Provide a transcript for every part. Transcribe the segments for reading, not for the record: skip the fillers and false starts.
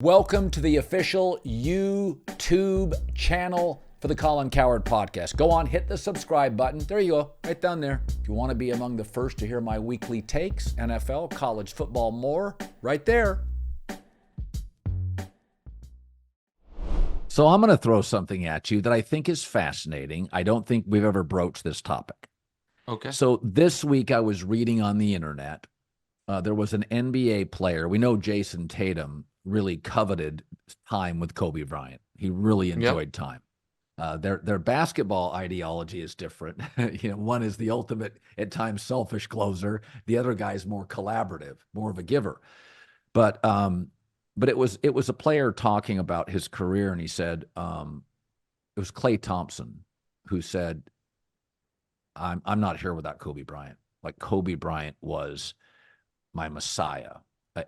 Welcome to the official YouTube channel for the Colin Cowherd podcast. Go on, hit the subscribe button. There you go, right down there. If you want to be among the first to hear my weekly takes, NFL, college football, more, right there. So I'm going to throw something at you that I think is fascinating. I don't think we've ever broached this topic. Okay. So this week I was reading on the internet. There was an NBA player. We know Jason Tatum really coveted time with Kobe Bryant. He really enjoyed time. Their basketball ideology is different. One is the ultimate, at times, selfish closer. The other guy's more collaborative, more of a giver. But it was a player talking about his career, and he said it was Klay Thompson who said, "I'm not here without Kobe Bryant. Like Kobe Bryant was my messiah.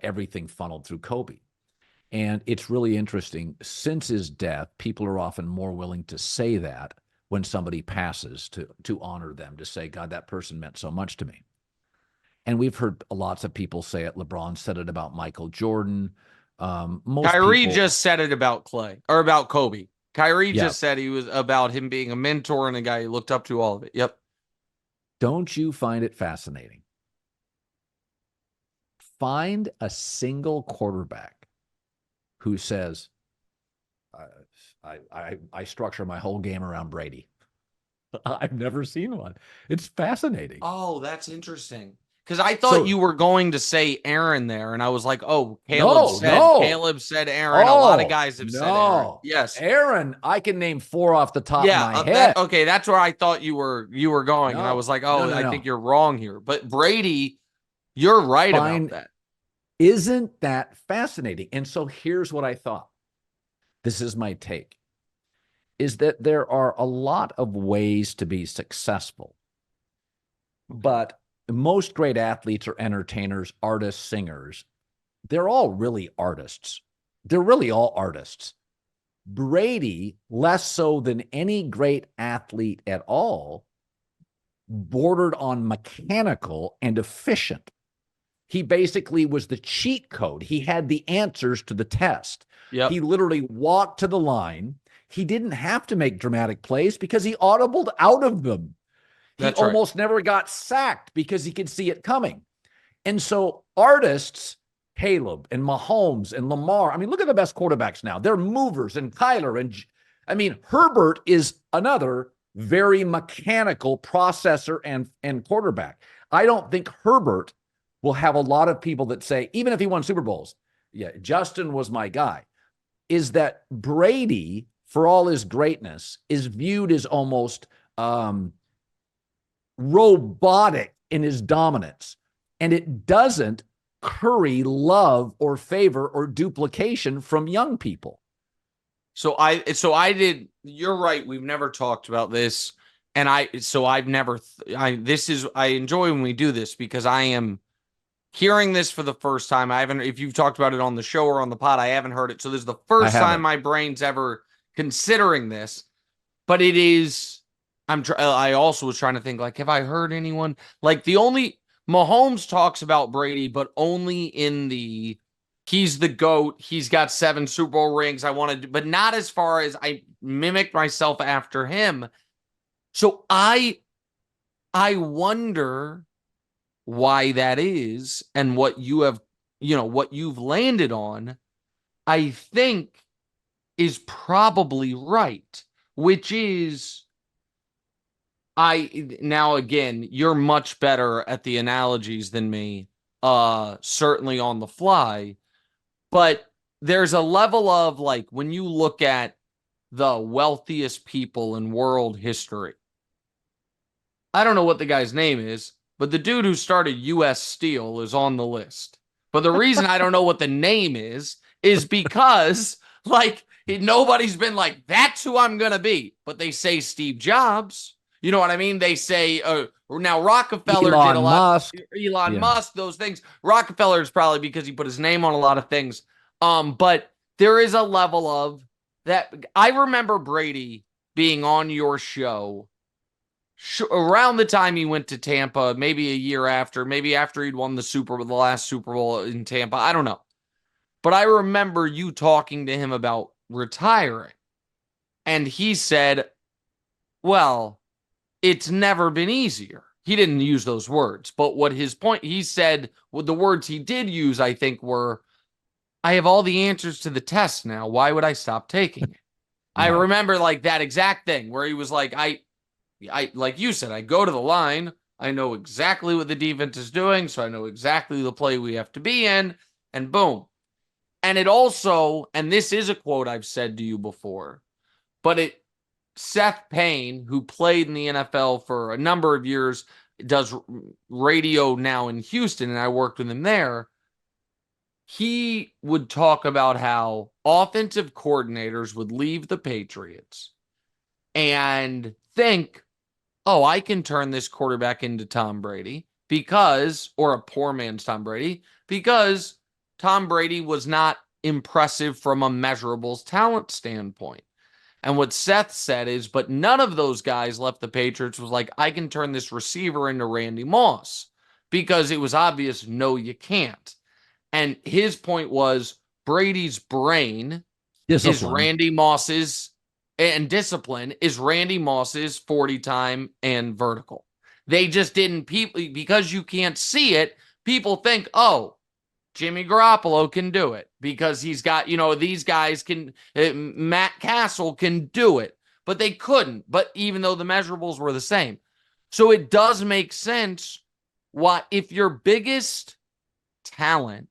Everything funneled through Kobe." And it's really interesting. Since his death, people are often more willing to say that when somebody passes, to honor them, to say, God, that person meant so much to me. And we've heard lots of people say it. LeBron said it about Michael Jordan. Kyrie just said it about Klay, or about Kobe. Kyrie just said he was about him being a mentor and a guy he looked up to, all of it. Yep. Don't you find it fascinating? Find a single quarterback who says, I structure my whole game around Brady. I've never seen one. It's fascinating. Oh, that's interesting. Because I thought you were going to say Aaron there, and I was like, oh, Caleb said Aaron. A lot of guys have said Aaron. Yes. Aaron, I can name 4 off the top of my head. Okay, that's where I thought you were going. And I was like, I think you're wrong here. But Brady, you're right about that. Isn't that fascinating? And so here's what I thought. This is my take, is that there are a lot of ways to be successful. But most great athletes or entertainers, artists, singers, they're all really artists. They're really all artists. Brady, less so than any great athlete at all, bordered on mechanical and efficient. He basically was the cheat code. He had the answers to the test. Yep. He literally walked to the line. He didn't have to make dramatic plays because he audibled out of them. He almost never got sacked because he could see it coming. And so artists, Caleb and Mahomes and Lamar, look at the best quarterbacks now. They're movers, and Kyler. And Herbert is another very mechanical processor and quarterback. I don't think Herbert will have a lot of people that say, even if he won Super Bowls, Justin was my guy, is that Brady, for all his greatness, is viewed as almost robotic in his dominance. And it doesn't curry love or favor or duplication from young people. So you're right. We've never talked about this. And I enjoy when we do this because I am hearing this for the first time. If you've talked about it on the show or on the pod, I haven't heard it. So this is the first time my brain's ever considering this, but it is, I also was trying to think, like, have I heard anyone, like, Mahomes talks about Brady, but only in he's the GOAT. He's got 7 Super Bowl rings. But not as far as I mimicked myself after him. So I wonder why that is, and what what you've landed on, I think is probably right, which is, now again, you're much better at the analogies than me, certainly on the fly, but there's a level of, like, when you look at the wealthiest people in world history, I don't know what the guy's name is, but the dude who started U.S. Steel is on the list. But the reason I don't know what the name is because, like, nobody's been like, that's who I'm going to be. But they say Steve Jobs. You know what I mean? They say, now Rockefeller did a lot. Elon Musk, those things. Rockefeller is probably because he put his name on a lot of things. But there is a level of that. I remember Brady being on your show around the time he went to Tampa, maybe a year after, maybe after he'd won the last Super Bowl in Tampa. I don't know. But I remember you talking to him about retiring. And he said, well, it's never been easier. He didn't use those words, but what his point, he said, well, the words he did use, I think, were, I have all the answers to the test now. Why would I stop taking it? I remember like that exact thing where he was like, I, like you said, I go to the line. I know exactly what the defense is doing. So I know exactly the play we have to be in, and boom. And it also, and this is a quote I've said to you before, but Seth Payne, who played in the NFL for a number of years, does radio now in Houston, and I worked with him there. He would talk about how offensive coordinators would leave the Patriots and think, oh, I can turn this quarterback into Tom Brady because, or a poor man's Tom Brady, because Tom Brady was not impressive from a measurables talent standpoint. And what Seth said is, but none of those guys left the Patriots was like, I can turn this receiver into Randy Moss, because it was obvious, no, you can't. And his point was Brady's brain is Randy Moss's, and discipline is Randy Moss's 40 time and vertical. They just didn't, people, because you can't see it, people think, oh, Jimmy Garoppolo can do it because he's got, these guys can, Matt Castle can do it, but they couldn't. But even though the measurables were the same. So it does make sense why, if your biggest talent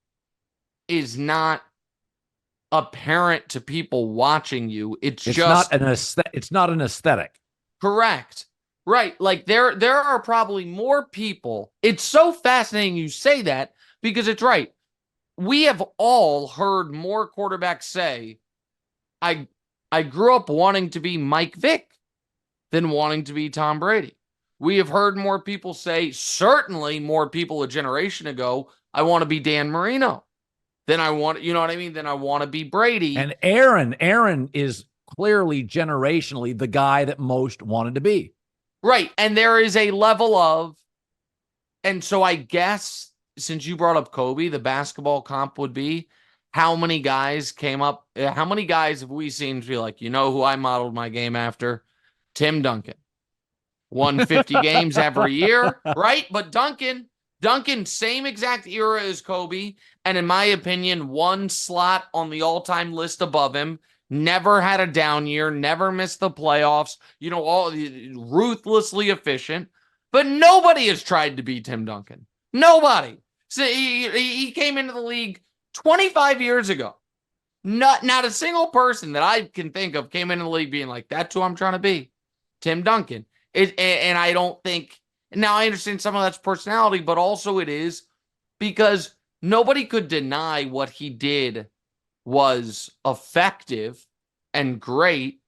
is not apparent to people watching you, it's just it's not an aesthetic. Correct. Right. Like there are probably more people. It's so fascinating you say that, because it's right. We have all heard more quarterbacks say, I grew up wanting to be Mike Vick than wanting to be Tom Brady. We have heard more people say, certainly more people a generation ago, I want to be Dan Marino. Then I want, you know what I mean? Then I want to be Brady. And Aaron is clearly generationally the guy that most wanted to be. Right. And there is a level of, and so I guess, since you brought up Kobe, the basketball comp would be, how many guys came up, how many guys have we seen feel like, you know who I modeled my game after? Tim Duncan. Won 50 games every year, right? But Duncan, same exact era as Kobe, and in my opinion, one slot on the all-time list above him, never had a down year, never missed the playoffs, all ruthlessly efficient, but nobody has tried to be Tim Duncan. Nobody. So he came into the league 25 years ago. Not a single person that I can think of came into the league being like, that's who I'm trying to be, Tim Duncan. And I don't think, now I understand some of that's personality, but also it is because nobody could deny what he did was effective and great,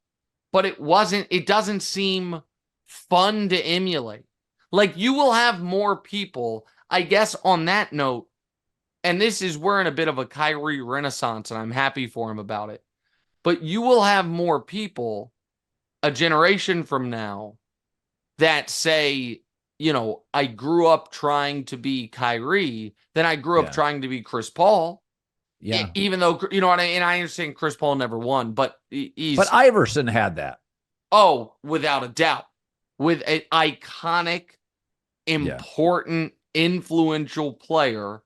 but it doesn't seem fun to emulate. Like, you will have more people, I guess, on that note, and we're in a bit of a Kyrie renaissance, and I'm happy for him about it, but you will have more people a generation from now that say, I grew up trying to be Kyrie than I grew up trying to be Chris Paul. Yeah. Even though, and I understand Chris Paul never won, but But Iverson had that. Oh, without a doubt. With an iconic, important, influential player,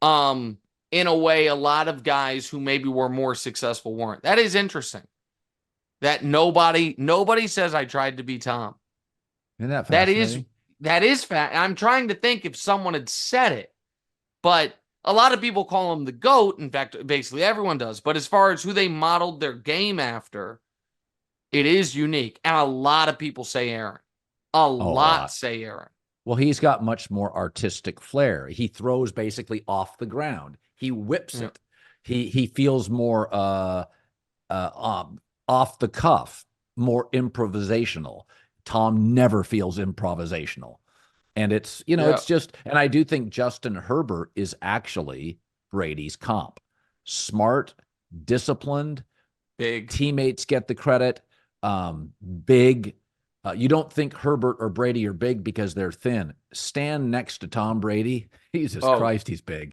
in a way a lot of guys who maybe were more successful weren't. That is interesting. That nobody says I tried to be Tom. Isn't that fascinating? That is I'm trying to think if someone had said it, but a lot of people call him the GOAT. In fact, basically everyone does. But as far as who they modeled their game after, it is unique. And a lot of people say Aaron. A lot say Aaron. Well, he's got much more artistic flair. He throws basically off the ground. He whips it. He feels more off the cuff, more improvisational. Tom never feels improvisational. And it's, it's just, and I do think Justin Herbert is actually Brady's comp. Smart, disciplined, big. Teammates get the credit. Big. You don't think Herbert or Brady are big because they're thin. Stand next to Tom Brady. Jesus Christ, he's big.